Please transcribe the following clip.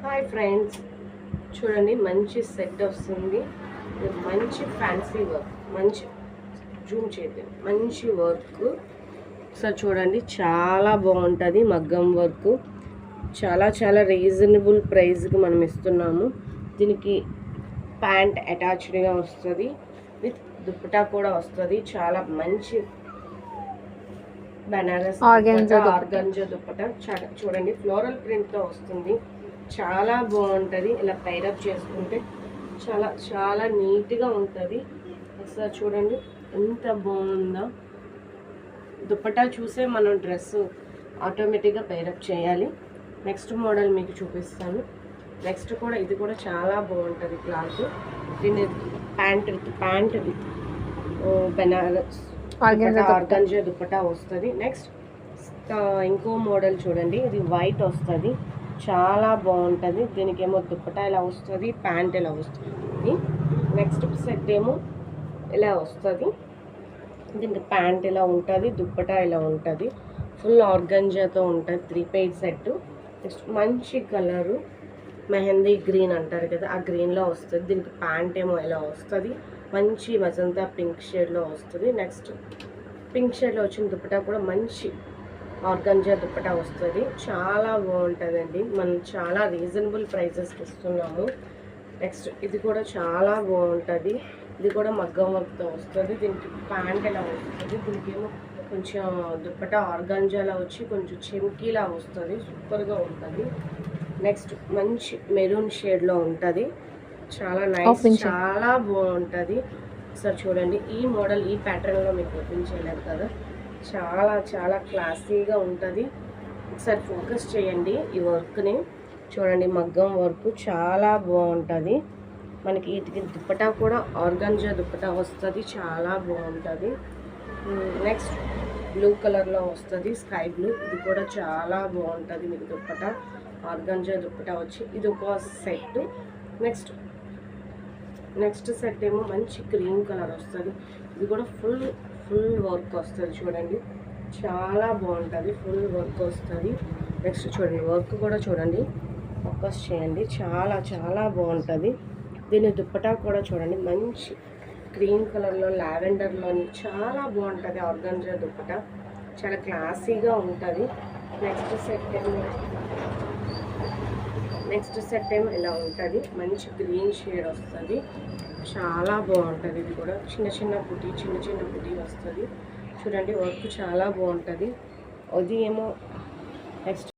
Hi friends, చూడండి మంచి set వస్తుంది. మంచి ఫ్యాన్సీ వర్క్, మంచి జూమ్ చేద్దాం, మంచి వర్క్. ఒకసారి చూడండి, చాలా బాగుంటుంది. మగ్గం వర్క్ చాలా చాలా రీజనబుల్ ప్రైస్కి మనం ఇస్తున్నాము. దీనికి ప్యాంట్ అటాచ్డ్గా వస్తుంది, విత్ దుప్పటా కూడా వస్తుంది. చాలా మంచి బనారస్ ఆర్గంజా దుప్పటా. చూడండి, ఫ్లోరల్ ప్రింట్తో వస్తుంది. చాలా బాగుంటుంది. ఇలా పైరప్ చేసుకుంటే చాలా చాలా నీట్గా ఉంటుంది. ఒకసారి చూడండి ఎంత బాగుందో. దుప్పటా చూసే మనం డ్రెస్ ఆటోమేటిక్గా పైరప్ చేయాలి. నెక్స్ట్ మోడల్ మీకు చూపిస్తాను. నెక్స్ట్ కూడా ఇది కూడా చాలా బాగుంటుంది క్లాత్. దీని pant with Banaras organza dupatta వస్తుంది. నెక్స్ట్ ఇంకో మోడల్ చూడండి, ఇది వైట్ వస్తుంది. చాలా బాగుంటుంది. దీనికి ఏమో దుప్పటా ఇలా వస్తుంది, ప్యాంట్ ఇలా వస్తుంది. నెక్స్ట్ సెట్ ఏమో ఇలా వస్తుంది. దీనికి ప్యాంట్ ఇలా ఉంటుంది, దుప్పటా ఇలా ఉంటుంది. ఫుల్ ఆర్గంజాతో ఉంటుంది. 3 పీస్ సెట్. నెక్స్ట్ మంచి కలరు మెహందీ గ్రీన్ అంటారు కదా, ఆ గ్రీన్లో వస్తుంది. దీనికి ప్యాంట్ ఏమో ఇలా వస్తుంది. మంచి మజంతా పింక్ షేడ్లో వస్తుంది. నెక్స్ట్ పింక్ షేడ్లో వచ్చిన దుప్పటా కూడా మంచి ఆర్గంజా దుప్పటా వస్తుంది. చాలా బాగుంటుందండి. మనం చాలా రీజనబుల్ ప్రైజెస్కి ఇస్తున్నాము. నెక్స్ట్ ఇది కూడా చాలా బాగుంటుంది. ఇది కూడా మగ్గం వర్క్తో వస్తుంది. దీనికి ప్యాంట్ ఎలా వస్తుంది. దీనికి ఏమో కొంచెం దుప్పటా ఆర్గంజాలా వచ్చి కొంచెం చెమ్కీలా వస్తుంది. సూపర్గా ఉంటుంది. నెక్స్ట్ మంచి మెరూన్ షేడ్లో ఉంటుంది. చాలా నైస్, చాలా బాగుంటుంది. ఒకసారి చూడండి, ఈ మోడల్ ఈ ప్యాటర్న్లో మీకు ఓపెన్ చేయలేదు కదా, చాలా చాలా క్లాసీగా ఉంటుంది. ఒకసారి ఫోకస్ చేయండి ఈ వర్క్ని. చూడండి, మగ్గం వర్క్ చాలా బాగుంటుంది. మనకి వీటికి దుప్పటా కూడా ఆర్గంజా దుప్పటా వస్తుంది. చాలా బాగుంటుంది. నెక్స్ట్ బ్లూ కలర్లో వస్తుంది, స్కై బ్లూ. ఇది కూడా చాలా బాగుంటుంది. మీకు దుప్పటా ఆర్గంజా దుప్పటా వచ్చి ఇది ఒక సెట్. నెక్స్ట్ సెట్ ఏమో మంచి క్రీమ్ కలర్ వస్తుంది. ఇది కూడా ఫుల్ వర్క్ వస్తుంది. చూడండి, చాలా బాగుంటుంది. ఫుల్ వర్క్ వస్తుంది. నెక్స్ట్ చూడండి, వర్క్ కూడా చూడండి, ఫోకస్ చేయండి. చాలా చాలా బాగుంటుంది. దీని దుప్పటా కూడా చూడండి, మంచి క్రీమ్ కలర్లో లావెండర్లోని చాలా బాగుంటుంది. ఆర్గంజా దుప్పటా చాలా క్లాసీగా ఉంటుంది. నెక్స్ట్ సెట్ ఏమో ఇలా ఉంటుంది. మంచి గ్రీన్ షేడ్ వస్తుంది. చాలా బాగుంటుంది. ఇది కూడా చిన్న చిన్న పుట్టి వస్తుంది. చూడండి, వర్క్ చాలా బాగుంటుంది. అది ఏమో నెక్స్ట్